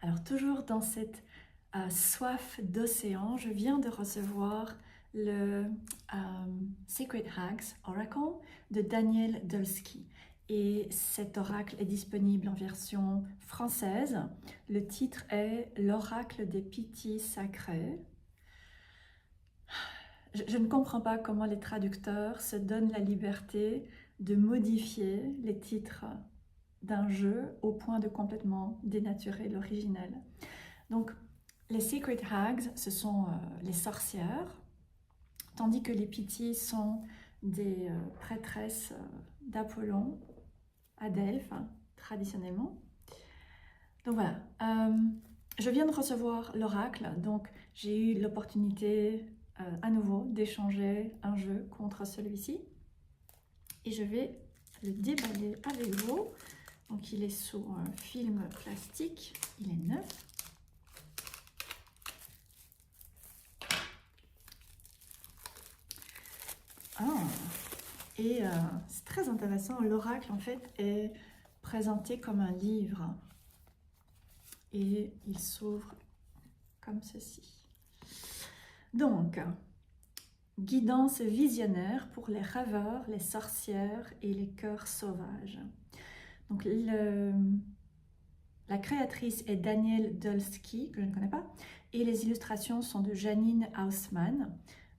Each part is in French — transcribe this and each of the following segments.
Alors toujours dans cette soif d'océan, je viens de recevoir le Sacred Hags Oracle de Daniel Dulsky. Et cet oracle est disponible en version française. Le titre est L'oracle des Pythis sacrés. Je ne comprends pas comment les traducteurs se donnent la liberté de modifier les titres d'un jeu au point de complètement dénaturer l'original. Donc, les Secret Hags, ce sont les sorcières, tandis que les Pythis sont des prêtresses d'Apollon, à Delphes, traditionnellement. Donc voilà, je viens de recevoir l'oracle, donc j'ai eu l'opportunité à nouveau d'échanger un jeu contre celui-ci. Et je vais le déballer avec vous. Donc il est sous un film plastique, il est neuf. Et c'est très intéressant, l'oracle en fait est présenté comme un livre et il s'ouvre comme ceci. Donc, guidance visionnaire pour les rêveurs, les sorcières et les cœurs sauvages. Donc la créatrice est Daniel Dulsky, que je ne connais pas, et les illustrations sont de Janine Haussmann.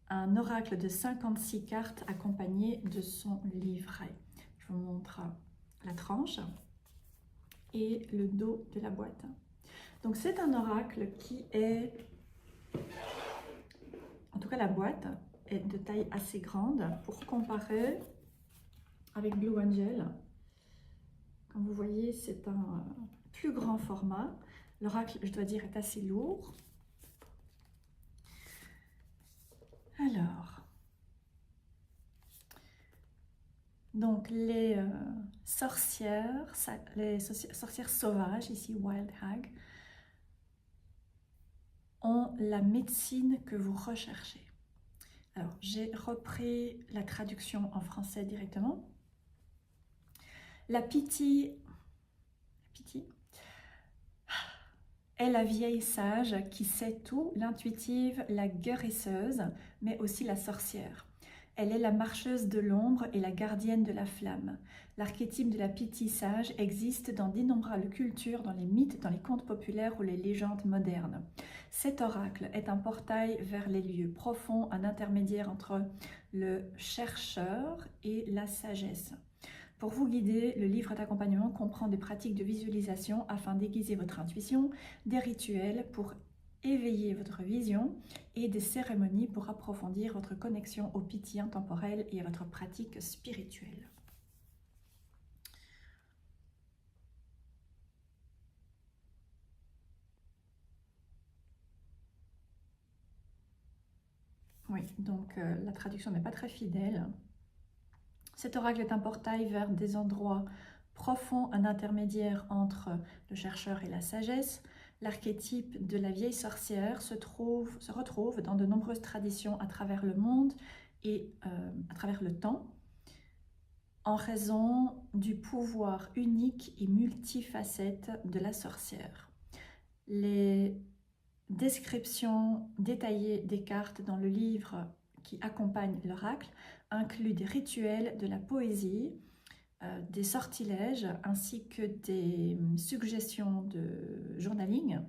Un oracle de 56 cartes accompagné de son livret. Je vous montre la tranche et le dos de la boîte. Donc c'est un oracle qui est, en tout cas la boîte est de taille assez grande pour comparer avec Blue Angel. Comme vous voyez, c'est un plus grand format. L'oracle, je dois dire, est assez lourd. Alors, donc les sorcières sauvages, ici Wild Hag, ont la médecine que vous recherchez. Alors, j'ai repris la traduction en français directement. La Pythie est la vieille sage qui sait tout, l'intuitive, la guérisseuse, mais aussi la sorcière. Elle est la marcheuse de l'ombre et la gardienne de la flamme. L'archétype de la Pythie sage existe dans d'innombrables cultures, dans les mythes, dans les contes populaires ou les légendes modernes. Cet oracle est un portail vers les lieux profonds, un intermédiaire entre le chercheur et la sagesse. Pour vous guider, le livre d'accompagnement comprend des pratiques de visualisation afin d'aiguiser votre intuition, des rituels pour éveiller votre vision et des cérémonies pour approfondir votre connexion au Pythie intemporel et à votre pratique spirituelle. Oui, donc la traduction n'est pas très fidèle. Cet oracle est un portail vers des endroits profonds, un intermédiaire entre le chercheur et la sagesse. L'archétype de la vieille sorcière se retrouve dans de nombreuses traditions à travers le monde et à travers le temps, en raison du pouvoir unique et multifacette de la sorcière. Les descriptions détaillées des cartes dans le livre qui accompagne l'oracle incluent des rituels, de la poésie, des sortilèges ainsi que des suggestions de journaling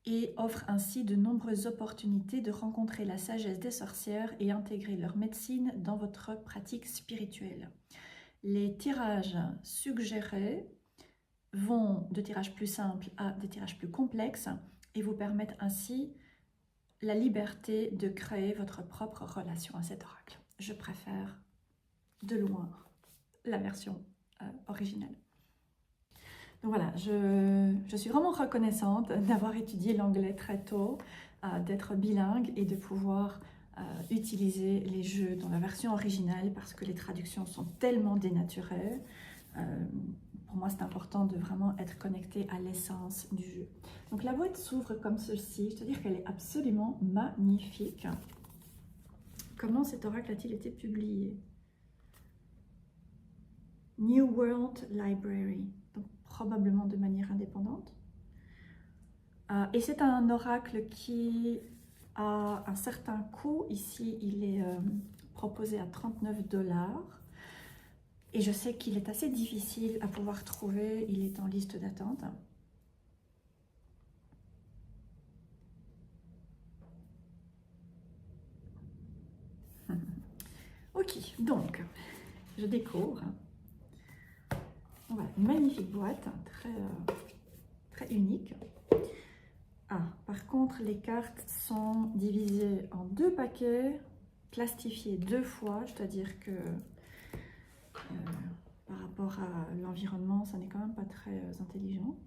et offre ainsi de nombreuses opportunités de rencontrer la sagesse des sorcières et intégrer leur médecine dans votre pratique spirituelle. Les tirages suggérés vont de tirages plus simples à des tirages plus complexes et vous permettent ainsi la liberté de créer votre propre relation à cet oracle. Je préfère de loin la version originale. Donc voilà, je suis vraiment reconnaissante d'avoir étudié l'anglais très tôt, d'être bilingue et de pouvoir utiliser les jeux dans la version originale parce que les traductions sont tellement dénaturées. Pour moi, c'est important de vraiment être connecté à l'essence du jeu. Donc la boîte s'ouvre comme ceci. Je dois dire qu'elle est absolument magnifique. Comment cet oracle a-t-il été publié? New World Library, donc probablement de manière indépendante. Et c'est un oracle qui a un certain coût. Ici, il est proposé à 39 $. Et je sais qu'il est assez difficile à pouvoir trouver. Il est en liste d'attente. Ok, donc, je découvre. Voilà, une magnifique boîte, très unique. Ah, par contre, les cartes sont divisées en 2 paquets, plastifiées 2 fois, c'est-à-dire que par rapport à l'environnement, ça n'est quand même pas très intelligent.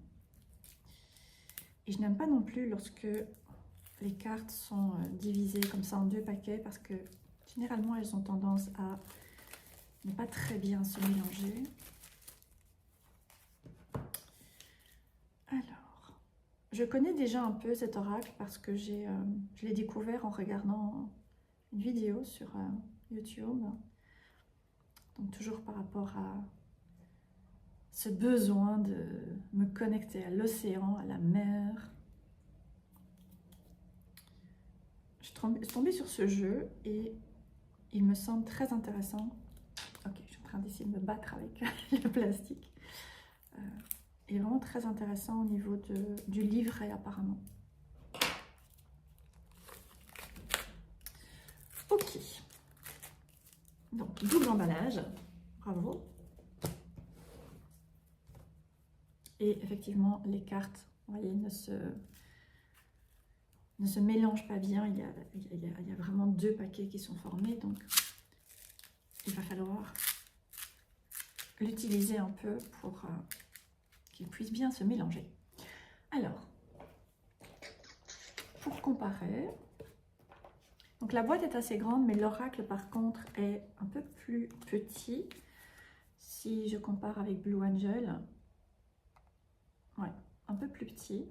Et je n'aime pas non plus lorsque les cartes sont divisées comme ça en 2 paquets, parce que généralement, elles ont tendance à ne pas très bien se mélanger. Alors, je connais déjà un peu cet oracle parce que je l'ai découvert en regardant une vidéo sur YouTube. Donc toujours par rapport à ce besoin de me connecter à l'océan, à la mer. Je suis tombée sur ce jeu et il me semble très intéressant. Ok, je suis en train d'essayer de me battre avec le plastique. Il est vraiment très intéressant au niveau du livret apparemment. Ok. Donc, double emballage. Bravo. Et effectivement, les cartes, vous voyez, ne se mélangent pas bien. Il y a vraiment 2 paquets qui sont formés. Donc, il va falloir l'utiliser un peu pour qu'il puisse bien se mélanger. Alors, pour comparer, donc la boîte est assez grande, mais l'oracle par contre est un peu plus petit. Si je compare avec Blue Angel, ouais, un peu plus petit,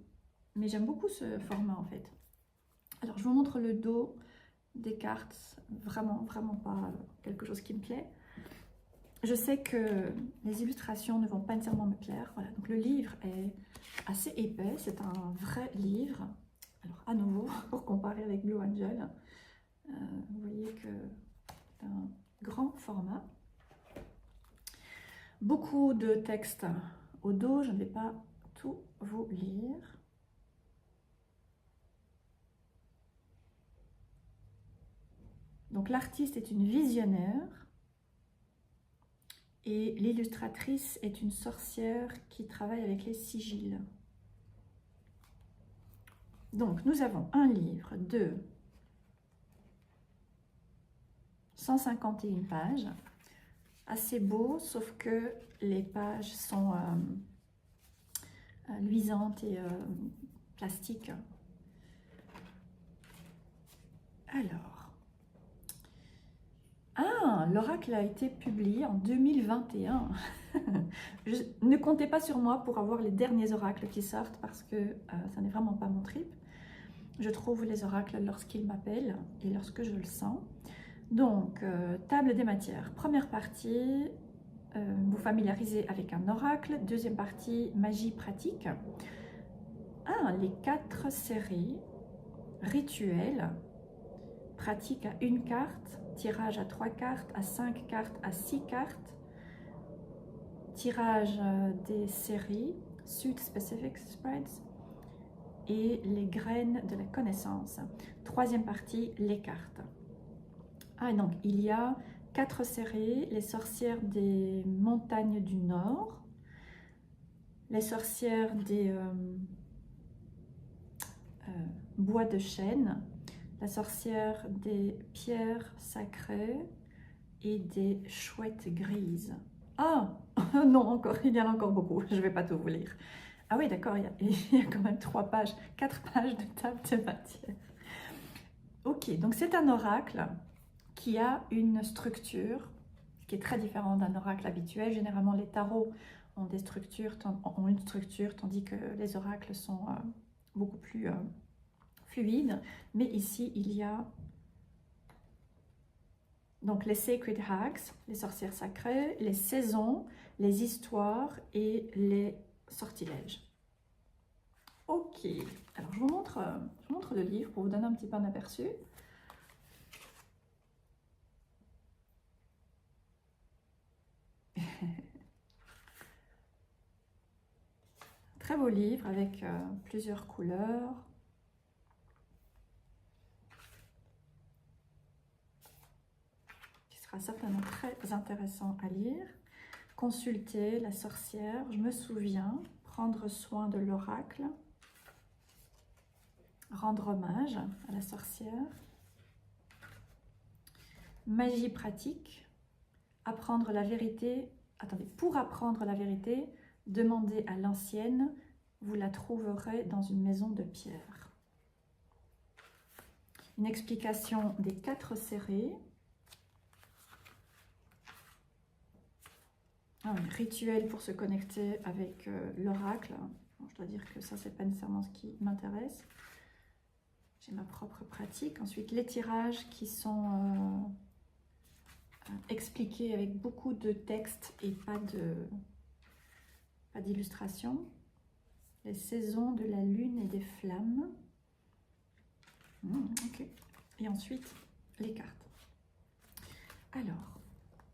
mais j'aime beaucoup ce format en fait. Alors je vous montre le dos des cartes, vraiment pas quelque chose qui me plaît. Je sais que les illustrations ne vont pas nécessairement me plaire. Voilà, donc le livre est assez épais, c'est un vrai livre. Alors à nouveau, pour comparer avec Blue Angel, vous voyez que c'est un grand format. Beaucoup de textes au dos, je ne vais pas tout vous lire. Donc l'artiste est une visionnaire et l'illustratrice est une sorcière qui travaille avec les sigils. Donc nous avons un livre de 151 pages, assez beau, sauf que les pages sont luisantes et plastiques. Alors, l'oracle a été publié en 2021. Ne comptez pas sur moi pour avoir les derniers oracles qui sortent parce que ça n'est vraiment pas mon trip. Je trouve les oracles lorsqu'ils m'appellent et lorsque je le sens. Donc, table des matières. Première partie, vous familiarisez avec un oracle. Deuxième partie, magie pratique. Les 4 séries, rituels, pratique à 1 carte, tirage à 3 cartes, à 5 cartes, à 6 cartes, tirage des séries, suit specific spreads, et les graines de la connaissance. Troisième partie, les cartes. Donc il y a 4 séries, les sorcières des montagnes du Nord, les sorcières des bois de chêne, la sorcière des pierres sacrées et des chouettes grises. Non, encore, il y en a encore beaucoup, je ne vais pas tout vous lire. Ah oui, d'accord, il y a quand même 4 pages de table de matière. Ok, donc c'est un oracle qui a une structure qui est très différente d'un oracle habituel. Généralement, les tarots ont une structure, tandis que les oracles sont beaucoup plus fluides. Mais ici, il y a donc les Sacred Hags, les sorcières sacrées, les saisons, les histoires et les sortilèges. Ok, Alors, je vous montre le livre pour vous donner un petit peu un aperçu. Très beau livre avec plusieurs couleurs. Qui sera certainement très intéressant à lire. Consulter la sorcière, je me souviens, prendre soin de l'oracle, rendre hommage à la sorcière, magie pratique, apprendre la vérité, attendez, pour apprendre la vérité, demandez à l'ancienne, vous la trouverez dans une maison de pierre. Une explication des 4 serrés. Un rituel pour se connecter avec l'oracle. Bon, je dois dire que ça, c'est pas nécessairement ce qui m'intéresse. J'ai ma propre pratique. Ensuite, les tirages qui sont expliqués avec beaucoup de textes et pas d'illustrations. Les saisons de la lune et des flammes. Ok. Et ensuite, les cartes. Alors,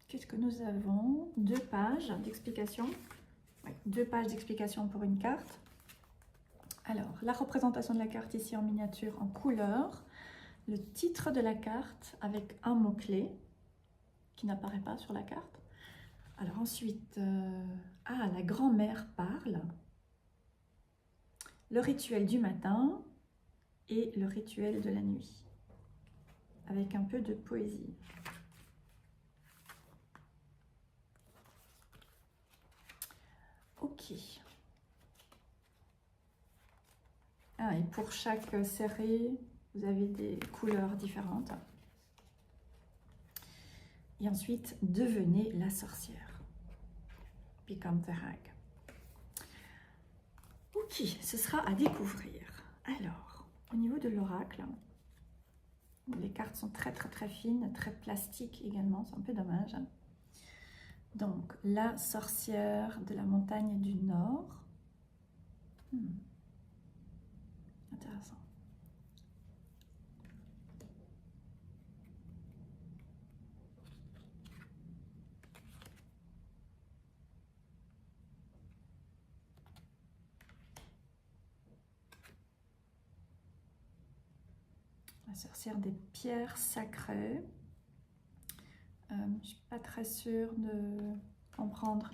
qu'est-ce que nous avons? 2 pages d'explication. Oui, 2 pages d'explication pour une carte. Alors, la représentation de la carte ici en miniature en couleur. Le titre de la carte avec un mot-clé qui n'apparaît pas sur la carte. Alors ensuite, la grand-mère parle. Le rituel du matin et le rituel de la nuit. Avec un peu de poésie. Ok. Et pour chaque série, vous avez des couleurs différentes. Et ensuite, devenez la sorcière. Become the hag. Ok, ce sera à découvrir. Alors, au niveau de l'oracle, les cartes sont très fines, très plastiques également, c'est un peu dommage. Donc, la sorcière de la montagne du Nord. Intéressant. La sorcière des pierres sacrées. Je ne suis pas très sûre de comprendre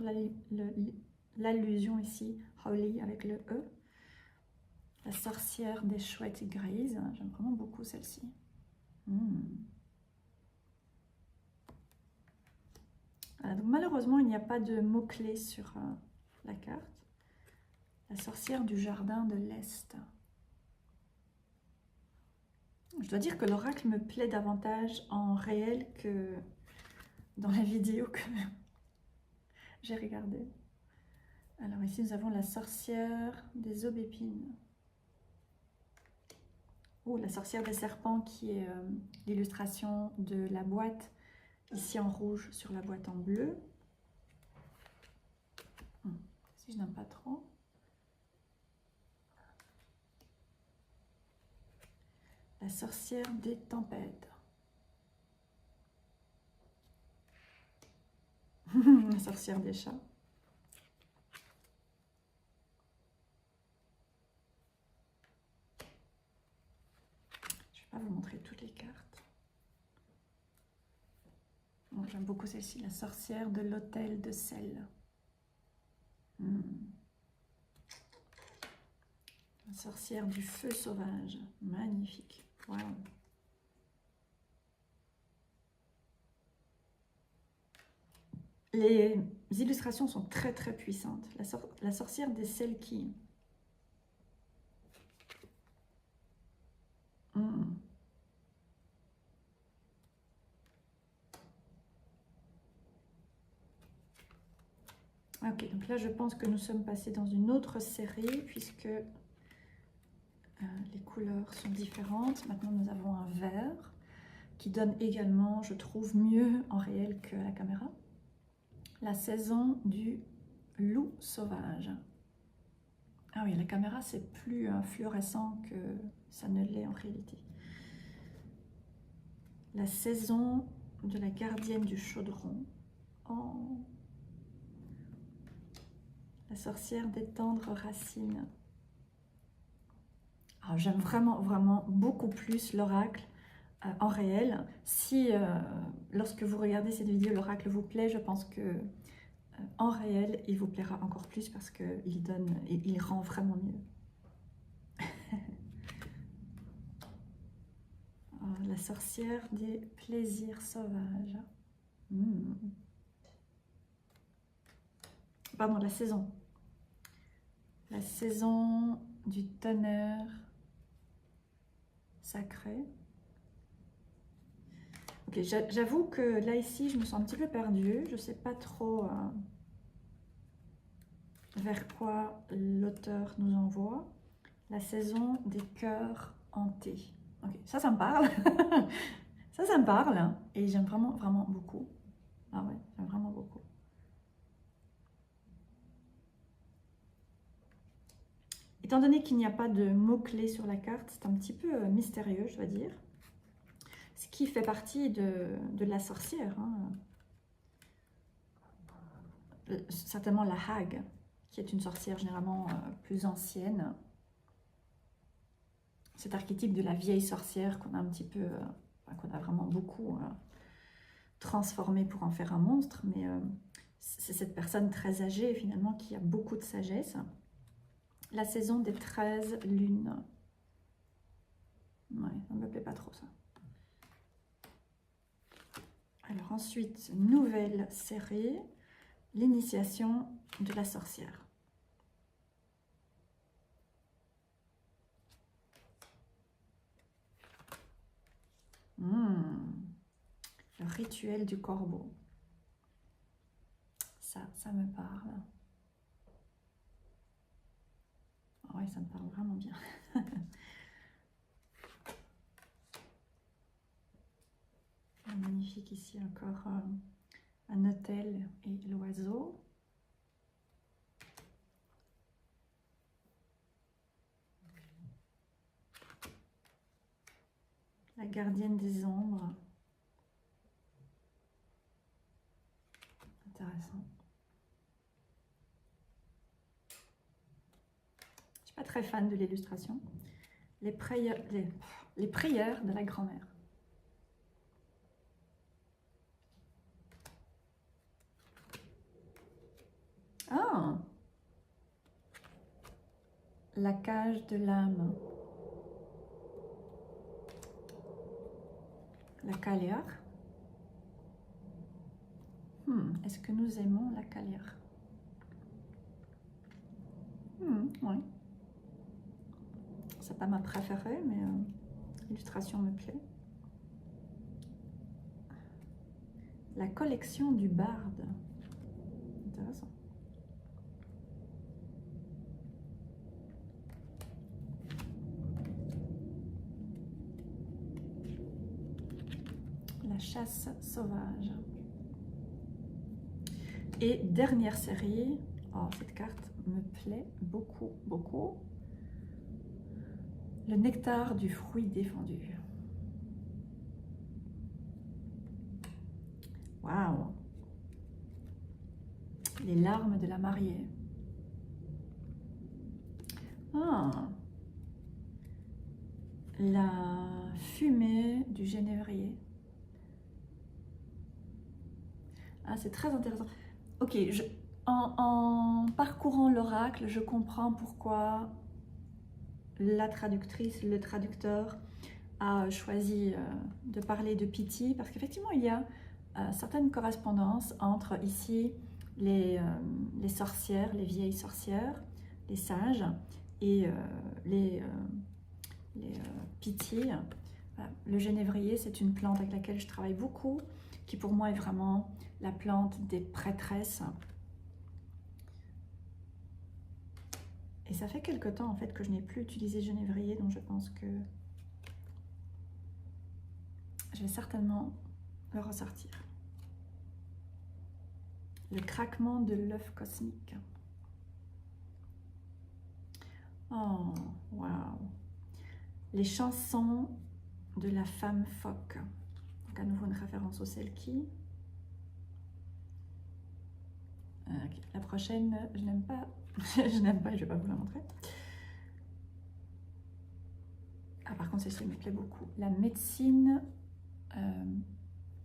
l'allusion ici, holy avec le E. La sorcière des chouettes grises, j'aime vraiment beaucoup celle-ci. Voilà, donc malheureusement, il n'y a pas de mots-clés sur la carte. La sorcière du jardin de l'Est. Je dois dire que l'oracle me plaît davantage en réel que dans la vidéo que j'ai regardée. Alors ici, nous avons la sorcière des aubépines. Ou la sorcière des serpents qui est l'illustration de la boîte, ici en rouge sur la boîte en bleu. Si je n'aime pas trop. La sorcière des tempêtes. La sorcière des chats. Je ne vais pas vous montrer toutes les cartes. Bon, j'aime beaucoup celle-ci, la sorcière de l'hôtel de sel. La sorcière du feu sauvage. Magnifique. Wow. Les illustrations sont très puissantes. La sorcière des Selkies. Ok, donc là je pense que nous sommes passés dans une autre série puisque les couleurs sont différentes. Maintenant nous avons un vert qui donne également, je trouve, mieux en réel que la caméra. La saison du loup sauvage. Ah oui, la caméra, c'est plus fluorescent que ça ne l'est en réalité. La saison de la gardienne du chaudron. Oh. La sorcière des tendres racines. Alors, j'aime vraiment beaucoup plus l'oracle en réel. Si, lorsque vous regardez cette vidéo, l'oracle vous plaît, je pense que en réel, il vous plaira encore plus parce qu'il rend vraiment mieux. La sorcière des plaisirs sauvages. Pardon, la saison. La saison du tonnerre sacré. Ok, j'avoue que là, ici, je me sens un petit peu perdue. Je ne sais pas trop vers quoi l'auteur nous envoie. La saison des cœurs hantés. Ok, ça me parle. ça me parle. Hein. Et j'aime vraiment beaucoup. Ah ouais, j'aime vraiment beaucoup. Étant donné qu'il n'y a pas de mots-clés sur la carte, c'est un petit peu mystérieux, je dois dire. Ce qui fait partie de la sorcière. Hein. Certainement la Hag, qui est une sorcière généralement plus ancienne. Cet archétype de la vieille sorcière qu'on a un petit peu, qu'on a vraiment beaucoup transformé pour en faire un monstre, mais c'est cette personne très âgée finalement qui a beaucoup de sagesse. La saison des 13 lunes. Ouais, ça ne me plaît pas trop ça. Alors ensuite, nouvelle série, l'initiation de la sorcière. Le rituel du corbeau. Ça me parle. Oh oui, ça me parle vraiment bien. Magnifique ici encore un hôtel et l'oiseau. La gardienne des ombres. Intéressant. Je ne suis pas très fan de l'illustration. Les prières de la grand-mère. Ah! La cage de l'âme. La calière. Est-ce que nous aimons la calière? Oui. C'est pas ma préférée, mais l'illustration me plaît. La collection du barde. Intéressant. La chasse sauvage. Et dernière série. Oh, cette carte me plaît beaucoup. Le nectar du fruit défendu. Waouh! Les larmes de la mariée. Ah! La fumée du genévrier. Ah, c'est très intéressant. Ok, en parcourant l'oracle, je comprends pourquoi la traductrice, le traducteur a choisi de parler de Piti, parce qu'effectivement, il y a certaines correspondances entre ici les sorcières, les vieilles sorcières, les sages, et les Piti. Voilà. Le genévrier, c'est une plante avec laquelle je travaille beaucoup, qui pour moi est vraiment la plante des prêtresses. Et ça fait quelque temps en fait que je n'ai plus utilisé genévrier, donc je pense que je vais certainement le ressortir. Le craquement de l'œuf cosmique. Oh, waouh. Les chansons de la femme phoque. Donc à nouveau une référence au Selkie. Okay. La prochaine, je n'aime pas. Je n'aime pas, je ne vais pas vous la montrer. Ah, par contre, celle-ci me plaît beaucoup. La médecine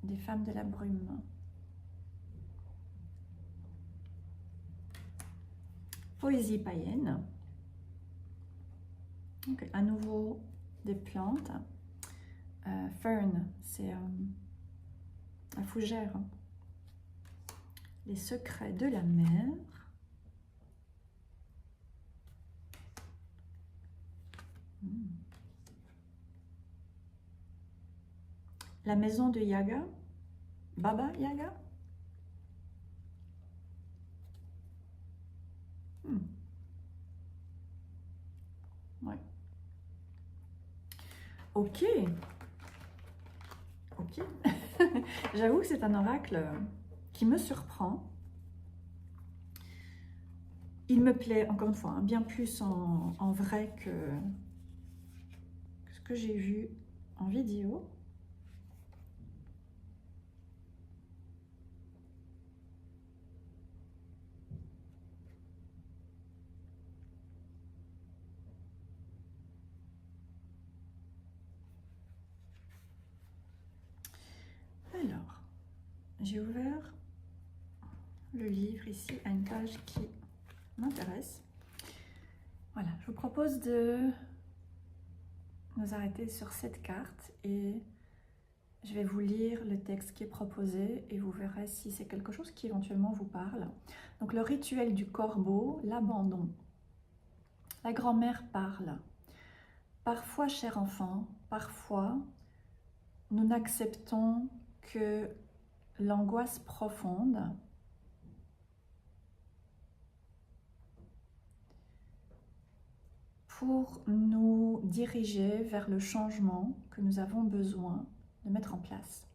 des femmes de la brume. Poésie païenne. Okay. À nouveau, des plantes. Fern, c'est la fougère. Les secrets de la mer. La maison de Yaga. Baba Yaga. Ouais. Ok. Ok. J'avoue que c'est un oracle qui me surprend. Il me plaît, encore une fois, hein, bien plus en vrai que ce que j'ai vu en vidéo. Alors, j'ai ouvert le livre ici à une page qui m'intéresse. Voilà, je vous propose de nous arrêter sur cette carte et je vais vous lire le texte qui est proposé et vous verrez si c'est quelque chose qui éventuellement vous parle. Donc le rituel du corbeau, l'abandon. La grand-mère parle. Parfois, cher enfant, parfois, nous n'acceptons que l'angoisse profonde pour nous diriger vers le changement que nous avons besoin de mettre en place.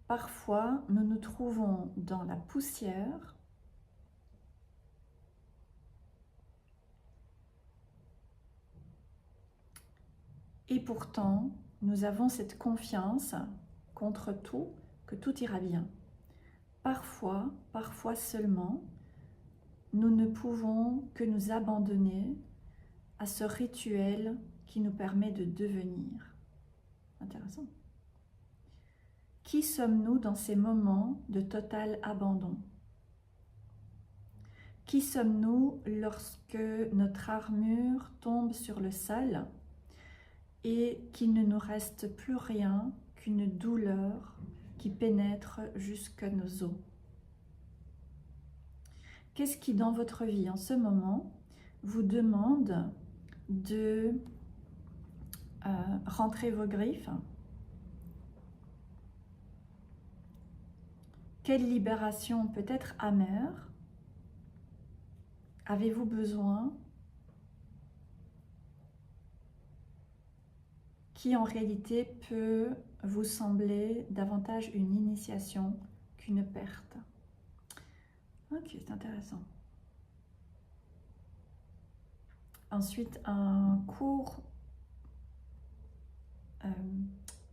Parfois, nous nous trouvons dans la poussière et pourtant, nous avons cette confiance contre tout, que tout ira bien. Parfois, parfois seulement, nous ne pouvons que nous abandonner à ce rituel qui nous permet de devenir. Intéressant. Qui sommes-nous dans ces moments de total abandon? Qui sommes-nous lorsque notre armure tombe sur le sol et qu'il ne nous reste plus rien qu'une douleur qui pénètre jusqu'à nos os? Qu'est-ce qui, dans votre vie en ce moment, vous demande de rentrer vos griffes? Quelle libération peut-être amère avez-vous besoin qui en réalité peut vous sembler davantage une initiation qu'une perte? Ok, c'est intéressant. Ensuite, un court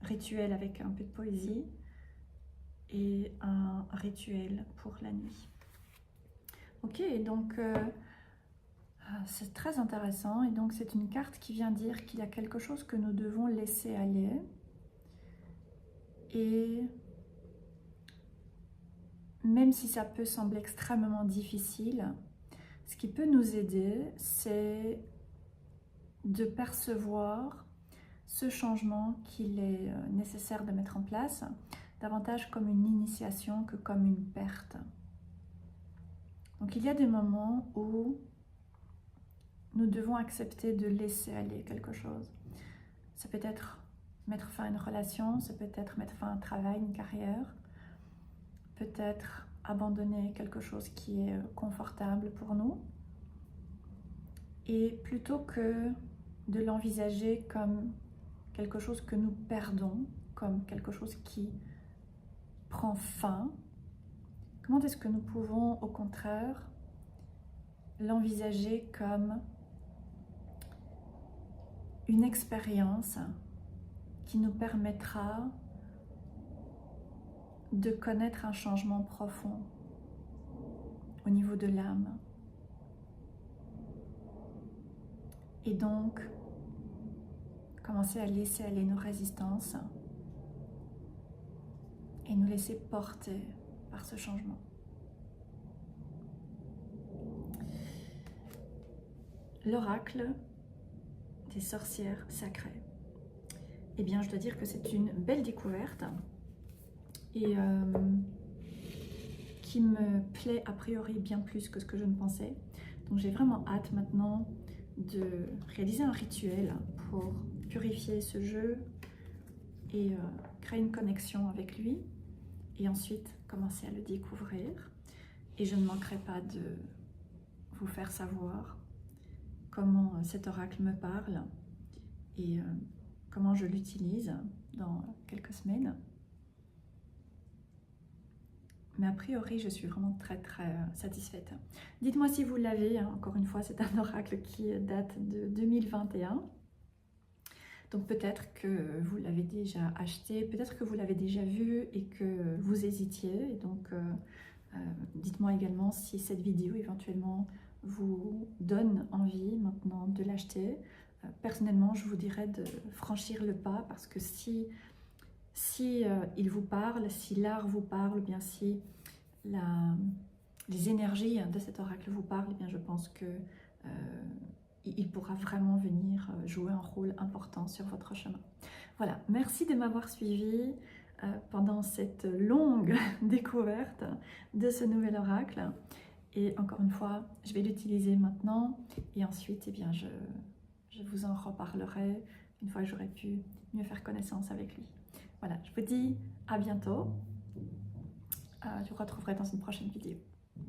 rituel avec un peu de poésie et un rituel pour la nuit. Ok, donc c'est très intéressant et donc c'est une carte qui vient dire qu'il y a quelque chose que nous devons laisser aller et même si ça peut sembler extrêmement difficile, ce qui peut nous aider, c'est de percevoir ce changement qu'il est nécessaire de mettre en place, davantage comme une initiation que comme une perte. Donc il y a des moments où nous devons accepter de laisser aller quelque chose. Ça peut être mettre fin à une relation, ça peut être mettre fin à un travail, une carrière, peut-être abandonner quelque chose qui est confortable pour nous. Et plutôt que de l'envisager comme quelque chose que nous perdons, comme quelque chose qui prend fin, comment est-ce que nous pouvons au contraire l'envisager comme une expérience qui nous permettra de connaître un changement profond au niveau de l'âme. Et donc, commencer à laisser aller nos résistances et nous laisser porter par ce changement. L'oracle des sorcières sacrées. Eh bien, je dois dire que c'est une belle découverte et qui me plaît a priori bien plus que ce que je ne pensais. Donc j'ai vraiment hâte maintenant de réaliser un rituel pour purifier ce jeu et créer une connexion avec lui et ensuite commencer à le découvrir. Et je ne manquerai pas de vous faire savoir comment cet oracle me parle et comment je l'utilise dans quelques semaines. Mais a priori, je suis vraiment très satisfaite. Dites-moi si vous l'avez, hein. Encore une fois, c'est un oracle qui date de 2021. Donc peut-être que vous l'avez déjà acheté, peut-être que vous l'avez déjà vu et que vous hésitiez. Et donc dites-moi également si cette vidéo éventuellement vous donne envie maintenant de l'acheter. Personnellement, je vous dirais de franchir le pas parce que si il vous parle, si l'art vous parle, bien si les énergies de cet oracle vous parlent, bien je pense que il pourra vraiment venir jouer un rôle important sur votre chemin. Voilà, merci de m'avoir suivi pendant cette longue découverte de ce nouvel oracle. Et encore une fois, je vais l'utiliser maintenant et ensuite, eh bien, je vous en reparlerai une fois que j'aurai pu mieux faire connaissance avec lui. Voilà, je vous dis à bientôt. Je vous retrouverai dans une prochaine vidéo.